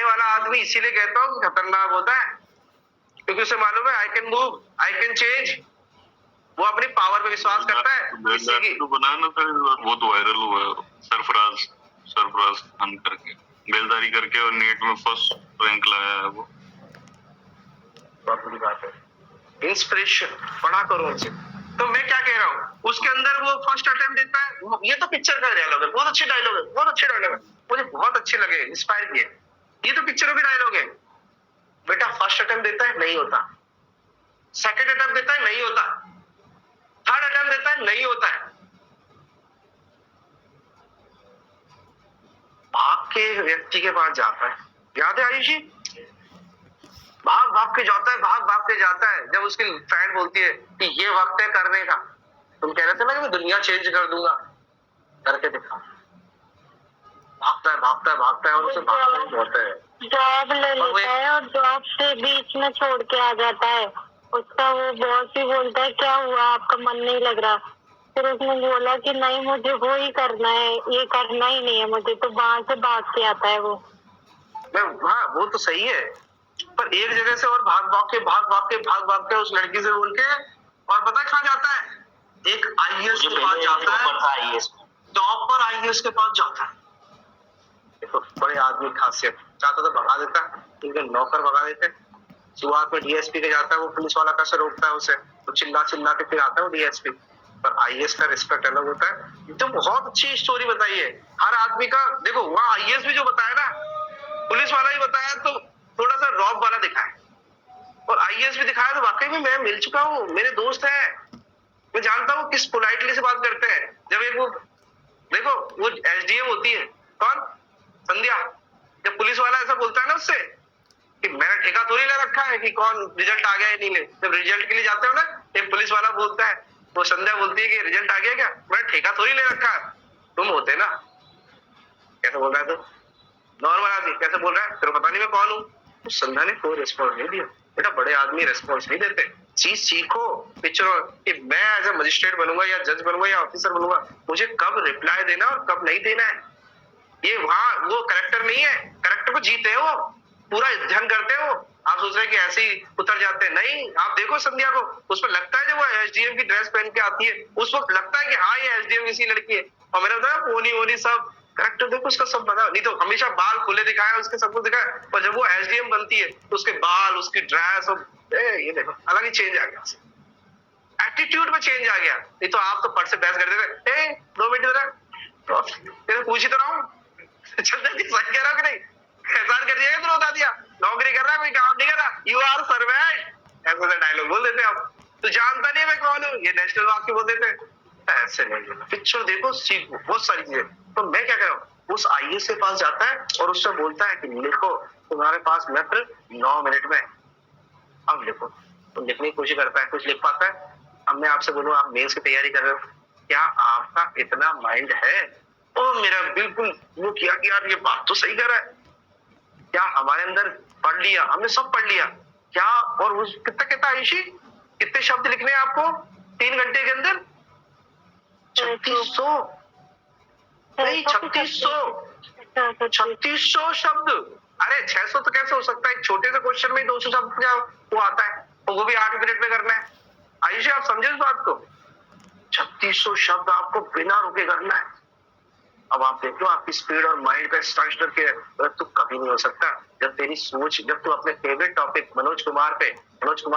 वाला आदमी इसीलिए कहता हूँ खतरनाक होता है, क्योंकि उसे मालूम है I can move, I can change. वो अपनी पावर पे विश्वास करता है। तो बनाना था, वो तो वायरल हुआ है, सरफराज खान करके बेलदारी करके और नीट में फर्स्ट रैंक लाया है वो। बहुत बड़ी बात है। इंस्पिरेशन पढ़ा करो उनसे। तो मैं क्या कह रहा हूँ, उसके अंदर वो फर्स्ट अटेम्प्ट देता है। ये तो पिक्चर का डायलॉग है, बहुत अच्छे डायलॉग है, बहुत अच्छे डायलॉग है, मुझे बहुत अच्छे लगे, इंस्पायर किए। ये तो पिक्चरों के डायलॉग है। बेटा फर्स्ट अटेम्प्ट देता है, नहीं होता। सेकंड अटेम्प्ट देता है, नहीं होता। थर्ड अटेम्प्ट देता है, नहीं होता है। भाग के व्यक्ति के पास जाता है, याद है आयुषी? भाग भाग के जाता है, भाग भाग के जाता है। जब उसकी फ्रेंड बोलती है कि ये वक्त है करने का, तुम कह रहे थे ना कि मैं दुनिया चेंज कर दूंगा, करके दिखा। भागता है भागता है भागता है और उसे भागता ही होता है। जॉब ले लेता है और जॉब से बीच में छोड़ के आ जाता है। उसका वो बॉस भी बोलता है क्या हुआ, आपका मन नहीं लग रहा? फिर उसने बोला कि नहीं मुझे वो ही करना है, ये करना ही नहीं है मुझे, तो वहां से भाग के आता है वो। हाँ वो तो सही है, पर एक जगह से और भाग भाग के उस लड़की से बोल के, और पता है कहाँ जाता है? एक आईएएस के पास जाता है, टॉपर आईएएस के पास जाता है। देखो बड़े आदमी खासियत, चाहता तो भगा देता, क्योंकि नौकर भगा देते। शुरुआत में डीएसपी के जाता है, वो पुलिस वाला कैसे रोकता है उसे, तो चिल्ला चिल्ला के फिर आता है वो डीएसपी। पर आईएएस का रिस्पेक्ट अलग होता है। तो बहुत अच्छी स्टोरी बताई है। हर आदमी का देखो, वहाँ आईएएस भी जो बताया ना, पुलिस वाला ही बताया तो थोड़ा सा रॉब वाला दिखाया, और आईएएस भी दिखाया तो वाकई में मैं मिल चुका हूँ, मेरे दोस्त हैं, मैं जानता हूँ किस पोलाइटली से बात करते हैं। जब एक वो देखो वो एसडीएम होती है, कौन? संध्या। जब पुलिस वाला ऐसा बोलता है ना उससे कि मैंने ठेका थोड़ी ले रखा है कि कौन रिजल्ट आ गया है नहीं ले, जब रिजल्ट के लिए जाते हो ना, एक पुलिस वाला बोलता है, वो संध्या बोलती है कि रिजल्ट आ गया क्या? मैंने ठेका थोड़ी ले रखा है, तुम होते ना। कैसे बोल रहा है तू? नॉर्मल आदमी कैसे बोल रहा है, तेरे को पता नहीं मैं कौन हूँ? तो संध्या ने कोई रिस्पॉन्स नहीं दिया। बेटा बड़े आदमी रिस्पॉन्स नहीं देते। चीज सीखो पिक्चरों कि मैं एज ए मजिस्ट्रेट बनूंगा या जज बनूंगा या ऑफिसर बनूंगा, मुझे कब रिप्लाई देना और कब नहीं देना है। ये वहां वो करेक्टर नहीं है, करेक्टर को जीते हो, पूरा अध्ययन करते हो। आप सोच रहे हैं कि ऐसे ही उतर जाते हैं, नहीं। आप देखो संध्या को, उसमें लगता है जब वो एसडीएम की ड्रेस पहन के आती है, उस वक्त लगता है कि हाँ ये एसडीएम इसी लड़की है। और मैंने बताया पोनी वोनी सब करेक्टर देखो उसका सब बना, नहीं तो हमेशा बाल खुले दिखाया, उसके सब कुछ दिखाया, पर जब वो एसडीएम बनती है तो उसके बाल, उसकी ड्रेस और ये देखो अलग ही चेंज आ गया, एटीट्यूड में चेंज आ गया। नहीं तो आप तो पट से बहस करते थे, 2 मिनट इधर पूछ ही तो रहा हूँ, सही कह रहा हूँ कि नहीं? एहसान कर दिया, तो बता दिया नौकरी कर रहा है, कोई काम नहीं कर रहा, यू आर सर्वेंट, ऐसा डायलॉग बोल देते आप। तो जानता नहीं मैं कौन हूँ, ये नेशनल वाक्य बोल देते। ऐसे नहीं, पिक्चर देखो, सीखो बहुत सारी चीजें। तो मैं क्या कह रहा हूँ, उस आईएएस के पास जाता है और उससे बोलता है कि लिखो, तुम्हारे पास मात्र 9 मिनट में, अब लिखो। तो लिखने की कोशिश करता है, कुछ लिख पाता है। अब मैं आपसे बोलूं, आप मेंस की तैयारी कर रहे हो, क्या आपका इतना माइंड है? ओ मेरा बिल्कुल वो किया कि यार ये बात तो सही कर रहा है, क्या हमारे अंदर पढ़ लिया, हमने सब पढ़ लिया क्या? और उस कितना कहता आयुषी, कितने शब्द लिखने हैं आपको 3 घंटे के अंदर? 3600 नहीं, 3600 शब्द। अरे 600 तो कैसे हो सकता है, एक छोटे से क्वेश्चन में 200 शब्द वो आता है, और वो भी 8 मिनट में करना है। आयुषी आप समझे इस बात को? 3600 शब्द आपको बिना रुके करना है। अब आप देख लो आपकी स्पीड और माइंड का स्ट्रक्चर के तो कभी नहीं हो सकता जब तेरी सोच, जब तू अपने फेवरेट टॉपिक मनोज कुमार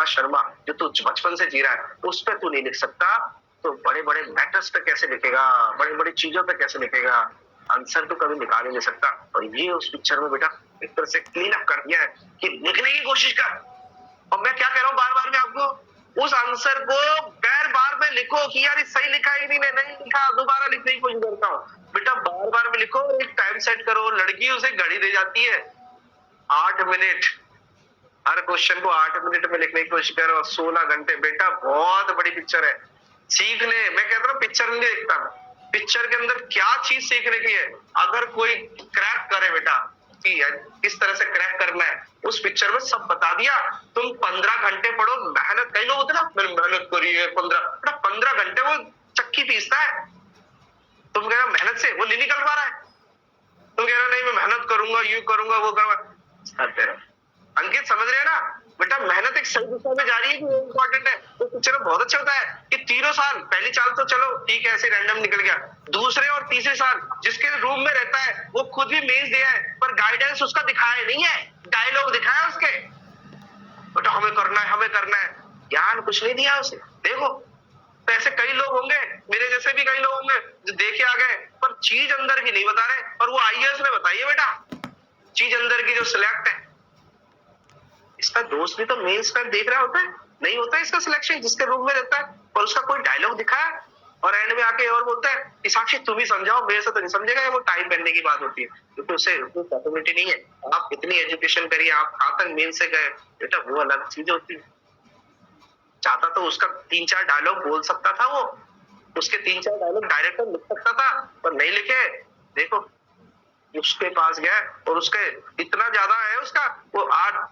शर्मा जो तू बचपन से जी रहा है उस पर तू नहीं लिख सकता, तो बड़े बड़े मैटर्स पे कैसे लिखेगा, बड़ी बड़ी चीजों पे कैसे लिखेगा? आंसर तो कभी निकाल ही नहीं सकता। और ये उस पिक्चर में बेटा एक तरह से क्लीन अप कर दिया है कि लिखने की कोशिश कर। और मैं क्या कह रहा हूँ बार बार में आपको, उस आंसर को बार बार में लिखो कि यार सही लिखा ही नहीं लिखा, दोबारा लिखने की कोशिश करता हूँ। बेटा बार बार में लिखो, एक टाइम सेट करो। लड़की उसे घड़ी दे जाती है 8 मिनट, हर क्वेश्चन को 8 मिनट में लिखने की कोशिश करो, 16 घंटे। बेटा बहुत बड़ी पिक्चर है, सीखने। मैं कहता हूँ पिक्चर नहीं देखता, पिक्चर के अंदर क्या चीज सीखने की है। अगर कोई क्रैक करे बेटा कि किस तरह से क्रैक करना है, उस पिक्चर में सब बता दिया। तुम 15 घंटे पढ़ो, मेहनत, कई लोग होते ना मेहनत करिए 15 घंटे वो चक्की पीसता है। तुम कह रहे हो मेहनत से वो नहीं निकल पा रहा है, तुम कह रहे हो नहीं मैं मेहनत करूंगा, यू करूंगा, वो करूंगा। करते रहो। अंकित समझ रहे हैं ना बेटा, मेहनत एक सही दिशा में जा रही है, इम्पोर्टेंट है। तो पिक्चर में बहुत अच्छा होता है कि तीनों साल, पहली साल तो चलो ठीक है ऐसे रैंडम निकल गया, दूसरे और तीसरे साल जिसके रूम में रहता है वो खुद भी मेंस दिया है पर गाइडेंस उसका दिखाया नहीं है, डायलॉग दिखाया उसके, बेटा हमें करना है हमें करना है, ज्ञान कुछ नहीं दिया उसे। देखो तो ऐसे कई लोग होंगे, मेरे जैसे भी कई लोग होंगे जो देखे आ गए पर चीज अंदर की नहीं बता रहे, और वो आईएएस ने बताइए बेटा चीज अंदर की जो सिलेक्ट है। इसका दोस्त भी तो मेंस का देख रहा होता है, नहीं होता है इसका सिलेक्शन जिसके रूम में रहता है, और उसका कोई डायलॉग दिखाया और एंड में आके और बोलता है कि साक्षी तुम ही समझाओ, मेरे से तो नहीं समझेगा, वो टाइम पहनने की बात होती है क्योंकि उसे उतनी कैपेबिलिटी नहीं है। आप इतनी एजुकेशन करिए, आप कहां तक मेंस से गए बेटा, वो अलग चीज होती है। चाहता तो उसका 3-4 डायलॉग बोल सकता था, वो उसके 3-4 डायलॉग डायरेक्टर लिख सकता था पर नहीं लिखे। देखो उसके पास गया और उसके इतना ज्यादा है उसका, वो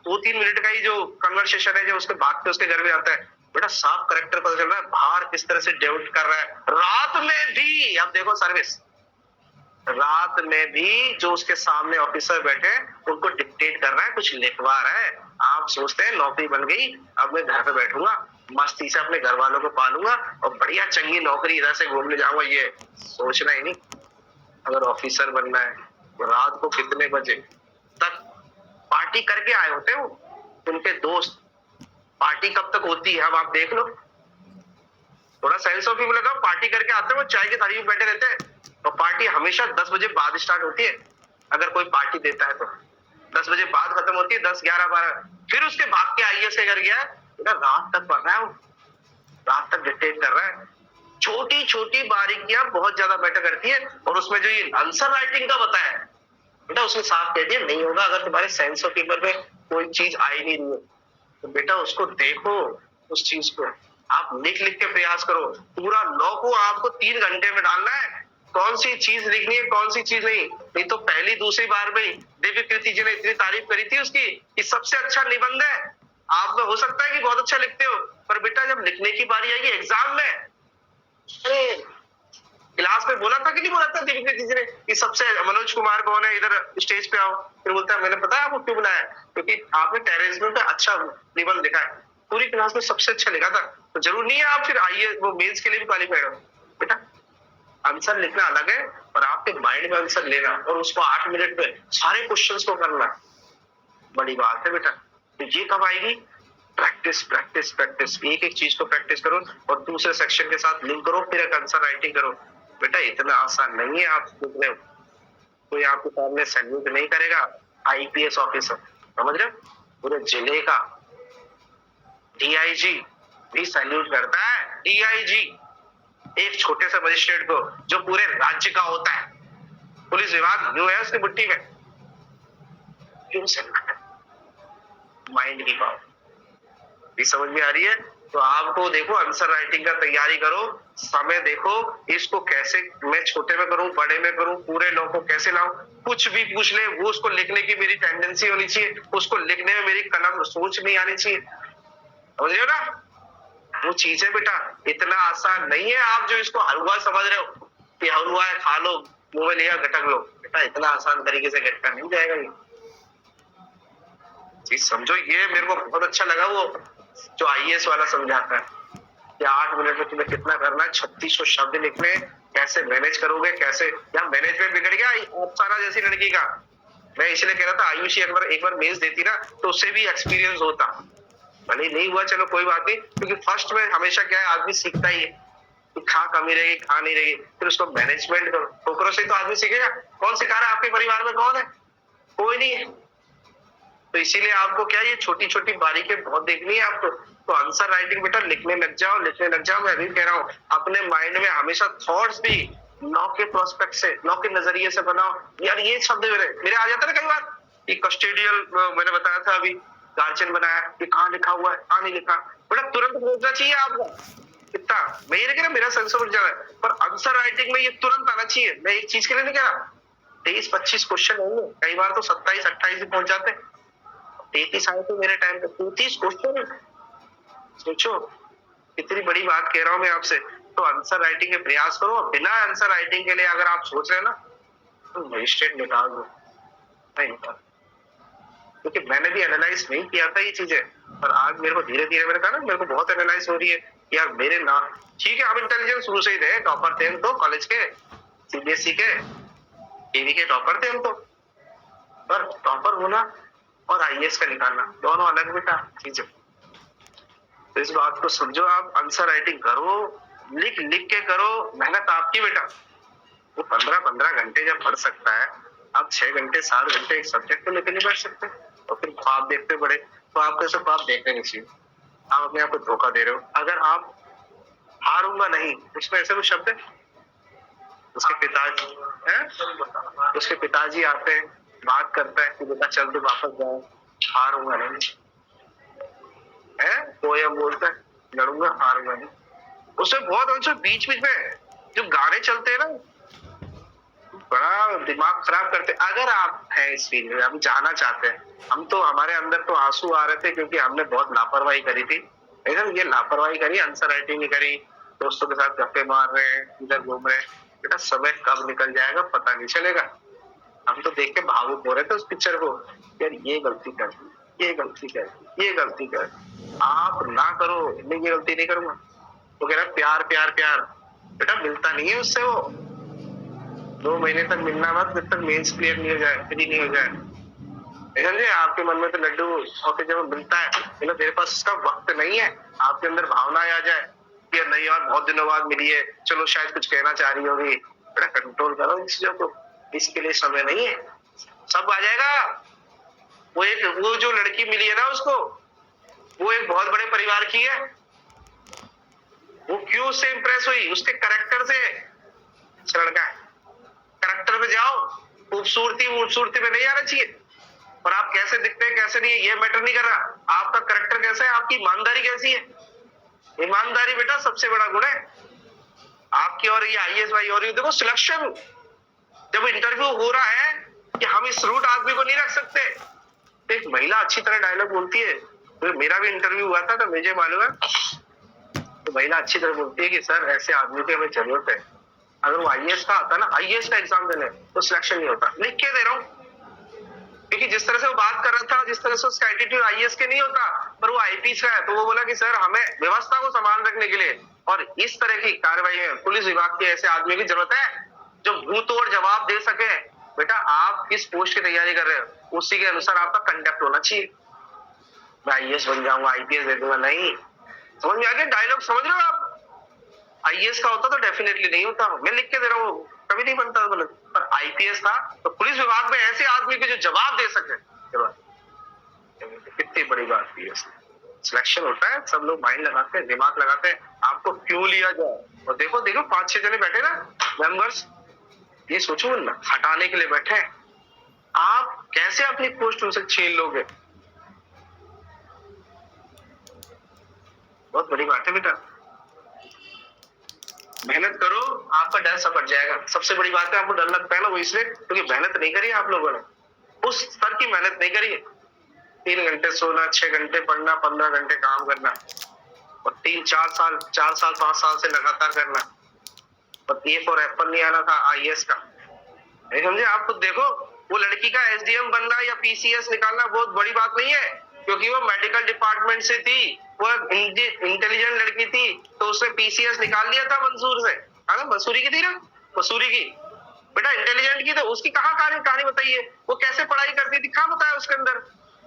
2-3 मिनट का ही जो कन्वर्सेशन है जो उसके बाद के उसके घर में आता है, बेटा साफ करेक्टर पता चल रहा है, बाहर किस तरह से डेवलप कर रहा है। रात में भी अब देखो सर्विस, रात में भी जो उसके सामने ऑफिसर बैठे उनको डिक्टेट कर रहा है, कुछ लिखवा रहा है। आप सोचते हैं नौकरी बन गई, अब मैं घर पे बैठूंगा मस्ती से अपने घर वालों को पालूंगा और बढ़िया चंगी नौकरी इधर से घूमने जाऊंगा, ये सोचना ही नहीं। अगर ऑफिसर बनना है रात को कितने बजे तक पार्टी करके आए होते हो उनके दोस्त, पार्टी कब तक होती है अब आप देख लो, थोड़ा सेंस ऑफ ह्यूमर लगाओ। पार्टी करके आते हैं वो चाय की थाली में बैठे रहते हैं और पार्टी हमेशा 10 बजे बाद स्टार्ट होती है, अगर कोई पार्टी देता है तो 10 बजे बाद खत्म होती है, 10, 11, 12, फिर उसके भाग के आईएएस के घर गया बेटा, रात तक पढ़ रहा है वो, रात तक डिक्टेट कर रहा है। छोटी छोटी बारीकियां बहुत ज्यादा मैटर करती है, और उसमें जो ये आंसर राइटिंग का बताया बेटा, उसने साफ कह दिया नहीं होगा अगर तुम्हारे सेंस ऑफ ह्यूमर में कोई चीज आई नहीं रही है तो बेटा उसको देखो, उस चीज को आप लिख लिख के प्रयास करो। पूरा लॉ को आपको 3 घंटे में डालना है, कौन सी चीज लिखनी है कौन सी चीज नहीं तो पहली दूसरी बार में दिव्य कीर्ति जी ने इतनी तारीफ करी थी उसकी कि सबसे अच्छा निबंध है। आप में हो सकता है कि बहुत अच्छा लिखते हो, पर बेटा जब लिखने की बारी आएगी एग्जाम में, अरे क्लास में बोला था कि नहीं बोला था दिव्य कीर्ति जी ने कि सबसे मनोज कुमार कौन है, इधर स्टेज पे आओ, फिर बोलता है मैंने पता है आपको क्यों बुलाया, क्योंकि आपने टेररिज्म पे अच्छा निबंध लिखा है, पूरी क्लास में सबसे अच्छा लिखा था, तो जरूर नहीं है आप फिर आइए वो मेंस के लिए भी क्वालिफाइड हो। बेटा आंसर लिखना अलग है और आपके माइंड में आंसर लेना और उसको 8 मिनट में सारे क्वेश्चंस को करना बड़ी बात है बेटा। तो ये कब आएगी, प्रैक्टिस प्रैक्टिस प्रैक्टिस, एक एक चीज को प्रैक्टिस करो और दूसरे सेक्शन के साथ लिंक करो, फिर एक आंसर राइटिंग करो। बेटा इतना आसान नहीं है, आप सीख रहे हो, कोई आपके सामने सैल्यूट नहीं करेगा। आईपीएस ऑफिसर समझ रहे हो, पूरे जिले का डीआईजी भी सैल्यूट करता है, डीआईजी एक छोटे से मजिस्ट्रेट को जो पूरे राज्य का होता है, पुलिस विभाग जो है उसकी बुट्टी में क्यों सैल्यूट, माइंड की पावर भी समझ में आ रही है। तो आपको देखो आंसर राइटिंग का तैयारी करो, समय देखो इसको कैसे मैं छोटे में करूं बड़े में करूं, पूरे लॉ को कैसे लाऊं, कुछ भी पूछ ले वो उसको लिखने की मेरी टेंडेंसी होनी चाहिए, उसको लिखने में मेरी कलम सोच नहीं आनी चाहिए, समझ रहे हो ना। वो चीज है बेटा, इतना आसान नहीं है आप जो इसको हलवा समझ रहे हो कि हलवा है खा लो मुंह में लिया गटक लो, बेटा इतना आसान तरीके से गटका नहीं जाएगा ये चीज, समझो। ये मेरे को बहुत अच्छा लगा वो जो आईएएस वाला समझाता है कि 8 मिनट में तुम्हें कितना करना है, 3600 शब्द लिखने, कैसे मैनेज करोगे, कैसे यहाँ मैनेजमेंट बिगड़ गया अप्सरा जैसी लड़की का। मैं इसलिए कह रहा था आयुषी एक बार मेंस देती ना तो उससे भी एक्सपीरियंस होता, भले नहीं हुआ चलो कोई बात नहीं, क्योंकि फर्स्ट में हमेशा क्या है आदमी सीखता ही है कि खा कमी रहेगी खा नहीं रहेगी, फिर उसको मैनेजमेंट करो, ठोकरों से तो आदमी सीखेगा। कौन सिखा रहा है आपके परिवार में, कौन है, कोई नहीं है। तो इसीलिए आपको क्या ये छोटी छोटी बारीकियां बहुत देखनी है आपको। तो आंसर राइटिंग बेटा लिखने लग जाओ लिखने लग जाओ। मैं अभी कह रहा हूँ अपने माइंड में हमेशा थॉट्स भी लॉ के प्रोस्पेक्ट से, लॉ के नजरिए से बनाओ। यार ये शब्द मेरे आ जाता है ना कई बार कि कस्टोडियल, मैंने बताया था अभी गार्जियन बनाया, ये कहाँ लिखा हुआ है कहाँ नहीं लिखा, बेटा तुरंत बोलना चाहिए आपको इतना। मैं ये नहीं कह रहा मेरा सेंस ऑफ है, पर आंसर राइटिंग में ये तुरंत आना चाहिए। मैं एक चीज के लिए नहीं कह रहा 23-25 क्वेश्चन होंगे, कई बार तो 27-28 भी पहुंच जाते हैं। 33 आए थे मेरे टाइम पे, 33 क्वेश्चन, सोचो कितनी बड़ी बात कह रहा हूं मैं आपसे। तो आंसर राइटिंग के प्रयास करो, बिना आंसर राइटिंग के लिए अगर आप सोच रहे हैं ना तो मजिस्ट्रेट निकाल दो, नहीं निकाल, क्योंकि मैंने भी एनालाइज नहीं किया था ये चीजें, पर आज मेरे को धीरे धीरे, मैंने कहा ना, मेरे को बहुत एनालाइज हो रही है कि यार मेरे ना, ठीक है हम इंटेलिजेंस शुरू से ही थे, टॉपर थे हम तो कॉलेज के, सीबीएसई के, टीवी के टॉपर थे हम तो, पर टॉपर होना और आईएएस का निकालना दोनों अलग बेटा चीजें। तो इस बात को समझो, आप आंसर राइटिंग करो, लिख लिख के करो, मेहनत आपकी बेटा। वो 15-15 घंटे जब पढ़ सकता है, आप 6 घंटे 7 घंटे एक सब्जेक्ट को लेकर नहीं बैठ सकते, और फिर ख्वाब देखते बड़े, तो आपको ऐसे ख्वाब देखने नहीं चाहिए। आप अपने आप को धोखा दे रहे हो। अगर आप हारूंगा नहीं, उसमें ऐसे कोई शब्द है? उसके पिताजी आते हैं, बात करता है कि बेटा चल तू वापस जाओ, हारूंगा नहीं है, पोयम बोलता है लड़ूंगा हारूंगा नहीं। उसमें बहुत अंश बीच बीच में जो गाने चलते हैं ना, बड़ा दिमाग खराब करते। अगर आप हैं इस फील्ड में, हम जाना चाहते हैं, हम तो, हमारे अंदर तो आंसू आ रहे थे क्योंकि हमने बहुत लापरवाही करी थी। लेकिन ये लापरवाही करी, आंसर राइटिंग नहीं करी, दोस्तों के साथ गप्पे मार रहे हैं, इधर घूम रहे हैं, बेटा समय कब निकल जाएगा पता नहीं चलेगा। हम तो देख के भावुक हो रहे थे उस पिक्चर को, यार ये गलती कर दी, ये गलती कर दी, ये गलती कर दी। आप ना करो, मैं ये गलती नहीं करूंगा। तो कह रहा प्यार प्यार प्यार, बेटा मिलता नहीं है उससे, वो 2 महीने तक मिलना मत, जब तक मेंस क्लियर नहीं हो जाए, फ्री नहीं हो जाए। समझे? आपके मन में तो लड्डू, और फिर जब मिलता है, मतलब मेरे पास उसका वक्त नहीं है, आपके अंदर भावना आ जाए कि नहीं यार बहुत दिनों बाद मिली है, चलो शायद कुछ कहना चाह रही होगी, बेटा कंट्रोल करो इन चीजों को, इसके लिए समय नहीं है, सब आ जाएगा। वो जो लड़की मिली है ना उसको, वो एक बहुत बड़े परिवार की है। वो क्यों उससे इंप्रेस हुई? उसके कैरेक्टर से। लड़का है, कैरेक्टर पे जाओ, खूबसूरती पे नहीं आना चाहिए। और आप कैसे दिखते हैं कैसे नहीं है ये मैटर नहीं कर रहा, आपका कैरेक्टर कैसा है, आपकी ईमानदारी कैसी है। ईमानदारी बेटा सबसे बड़ा गुण है आपकी। और ये आईएएस भाई, और ये देखो सिलेक्शन, जब इंटरव्यू हो रहा है कि हम इस रूट आदमी को नहीं रख सकते, तो एक महिला अच्छी तरह डायलॉग बोलती है, तो मेरा भी इंटरव्यू हुआ था तो मुझे मालूम है, तो महिला अच्छी तरह बोलती है कि सर ऐसे आदमी की हमें जरूरत है। अगर वो आईएएस का आता ना, आईएएस का एग्जाम देने, तो सिलेक्शन नहीं होता। लिख के दे रहा हूँ, क्योंकि जिस तरह से वो बात कर रहा था, जिस तरह से उसका एटीट्यूड आईएएस के नहीं होता, पर वो आईपीएस का है, तो वो बोला कि सर हमें व्यवस्था को संभाल रखने के लिए और इस तरह की कार्रवाई में पुलिस विभाग के ऐसे आदमी की जरूरत है जो मुंह तोड़ जवाब दे सके। बेटा आप किस पोस्ट की तैयारी कर रहे हो, उसी के अनुसार आपका कंडक्ट होना चाहिए। मैं आईएएस बन जाऊंगा, आईपीएस दे दूंगा, नहीं। समझ में आ गया डायलॉग? समझ रहे हो आप? आईएएस का होता तो डेफिनेटली नहीं होता, मैं लिख के दे रहा हूँ, कभी नहीं बनता था। पर आईपीएस था तो पुलिस विभाग में ऐसे आदमी के जो जवाब दे सके, कितनी बड़ी बात थी। सिलेक्शन होता है, सब लोग माइंड लगाते हैं, दिमाग लगाते हैं, आपको क्यों लिया जाए। और देखो 5-6 जने बैठे ना मेंबर्स, ये सोचो ना, हटाने के लिए बैठे हैं, आप कैसे अपनी पोस्ट उनसे छीन लोगे? बहुत बड़ी बात है बेटा। मेहनत करो, आपका डर सब हट जाएगा। सबसे बड़ी बात है, आपको डर लगता है ना, वो इसलिए क्योंकि मेहनत नहीं करी आप लोगों ने, उस स्तर की मेहनत नहीं करी। 3 घंटे सोना, 6 घंटे पढ़ना, 15 घंटे काम करना, और 4 साल 5 साल से लगातार करना। और ए फॉर एप्पल नहीं आना था आईएएस का, नहीं समझे? आप खुद देखो, वो लड़की का एसडीएम बनना या पीसीएस निकालना बहुत बड़ी बात नहीं है, क्योंकि वो मेडिकल डिपार्टमेंट से थी, वो इंटेलिजेंट लड़की थी, तो उसने पीसीएस निकाल लिया था मंसूर से। मसूरी की थी ना, मसूरी की बेटा, इंटेलिजेंट की। तो उसकी कहाँ कहानी बताइए, वो कैसे पढ़ाई करती थी, कहाँ बताया उसके अंदर?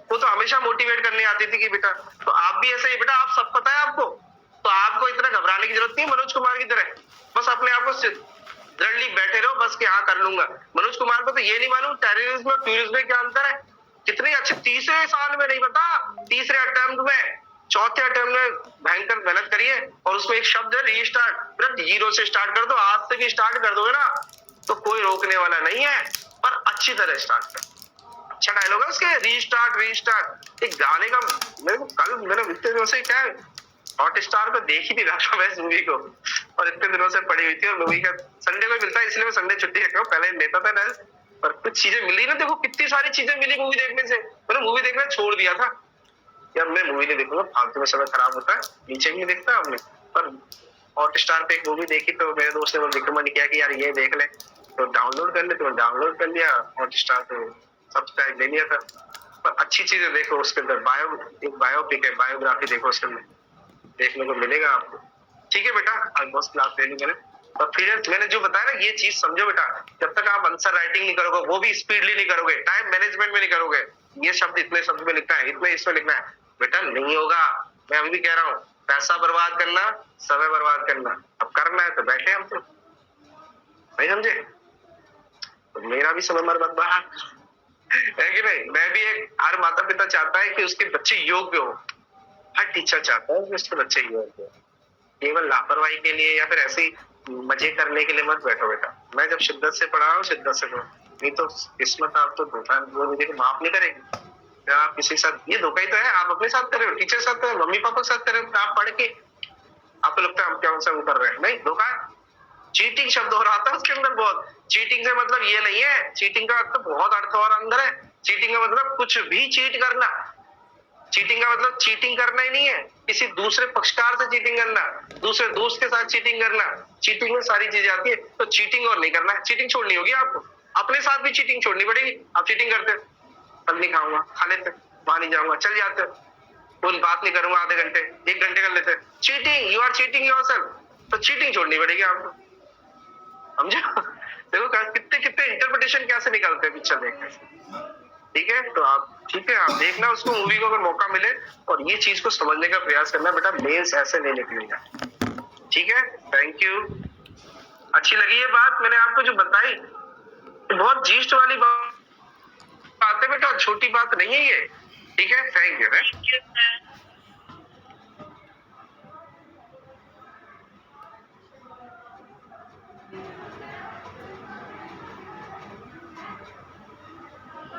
वो तो हमेशा मोटिवेट करने आती थी कि बेटा, तो आप भी ऐसे ही बेटा, आप सब पता है आपको, तो आपको इतना घबराने की जरूरत नहीं है मनोज कुमार की तरह। बस अपने आप को दृढ़ली बैठे रहो, बस कि हाँ कर लूंगा। मनोज कुमार को तो ये नहीं मालूम टेररिज्म और टूरिज्म में क्या अंतर है। कितने अच्छे, तीसरे साल में नहीं पता, तीसरे अटेम्प्ट में, चौथे अटेम्प्ट में भयंकर मेहनत करिए, और उसमें एक शब्द है रीस्टार्ट। जीरो से स्टार्ट कर दो, आज से भी स्टार्ट कर दोगे ना तो कोई रोकने वाला नहीं है, पर अच्छी तरह स्टार्ट कर। अच्छा डायलॉग है उसके, रीस्टार्ट। एक गाने का मेरे को कल, मैंने इतने दिनों से क्या हॉटस्टार पे देखी थी राशा मैं मूवी को, और इतने दिनों से पड़ी हुई थी, और मूवी का संडे को मिलता है, इसलिए मैं संडे छुट्टी रखा हूँ, पहले लेता था ना, पर कुछ चीजें मिली ना। देखो कितनी सारी चीजें मिली मूवी देखने से, मैंने मूवी देखना छोड़ दिया था यार, मैं मूवी नहीं देखूंगा, फालतू में समय खराब होता है, नीचे भी नहीं देखता हमने। पर हॉटस्टार पे एक मूवी देखी तो मेरे दोस्त ने रिकमेंड किया कि यार ये देख ले, तो डाउनलोड कर ले, तो डाउनलोड कर लिया हॉटस्टार, तो सब्सक्राइब ले लिया था। पर अच्छी चीजें देखो उसके अंदर। एक बायोपिक है, बायोग्राफी देखो उसके अंदर, देखने को मिलेगा आपको। ठीक है बेटा, आज बहुत क्लास ले ली मैंने। और फिर मैंने जो बताया ना, ये चीज समझो बेटा, जब तक आप आंसर राइटिंग नहीं करोगे, वो भी स्पीडली नहीं करोगे, टाइम मैनेजमेंट में नहीं करोगे, ये शब्द इतने शब्द में लिखना है, इतने इसमें लिखना है, बेटा नहीं होगा। मैं अभी भी कह रहा हूँ, पैसा बर्बाद करना, समय बर्बाद करना, अब करना है तो बैठे हम तो, नहीं समझे? तो मेरा भी समय बर्बाद है कि नहीं? मैं भी हर माता पिता चाहता है कि उसके बच्चे योग्य हो, हर टीचर चाहता है कि उसके बच्चे योग्य हो। केवल लापरवाही के लिए या फिर ऐसे ही मजे करने के लिए मत बैठो बेटा। मैं जब शिद्दत से पढ़ा हूँ, शिद्दत से पढ़ो, नहीं तो किस्मत आप तो धोखा वो मुझे माफ नहीं करेगी। क्या आप किसी के साथ, ये धोखा ही तो है, आप अपने साथ कर रहे हो, टीचर साथ कर रहे हो, मम्मी पापा के साथ कर रहे हो, आप पढ़ के आपको लगता है हम क्या सा कर रहे हैं, नहीं, धोखा है। चीटिंग शब्द हो रहा था उसके अंदर बहुत। चीटिंग से मतलब ये नहीं है, चीटिंग का अर्थ बहुत अर्थ और अंदर है। चीटिंग का मतलब कुछ भी चीट करना। चीटिंग का मतलब चीटिंग करना ही नहीं है, किसी दूसरे पक्षकार से चीटिंग करना, दूसरे दोस्त के साथ चीटिंग करना। चीटिंग में सारी चीजें आती है, तो चीटिंग और नहीं करना है, चीटिंग छोड़नी होगी आपको। अपने साथ भी चीटिंग छोड़नी पड़ेगी। आप चीटिंग करते हो, फल नहीं खाऊंगा, खा लेते, वहां नहीं जाऊंगा, चल जाते हो, कोई बात नहीं करूंगा, आधे घंटे 1 घंटे कर लेते। Cheating, you are cheating yourself. तो चीटिंग छोड़नी पड़ेगी आपको, समझो? देखो कितने कितने इंटरप्रिटेशन कैसे निकलते हैं पिक्चर देखने से। ठीक है, तो आप ठीक है, आप देखना उसको, मूवी को अगर मौका मिले, और ये चीज को समझने का प्रयास करना बेटा, मेंस ऐसे नहीं निकलेगा। ठीक है, थैंक यू। अच्छी लगी ये बात मैंने आपको जो बताई, बहुत जीस्ट वाली बात है बेटा, छोटी बात नहीं है ये। ठीक है, थैंक यू।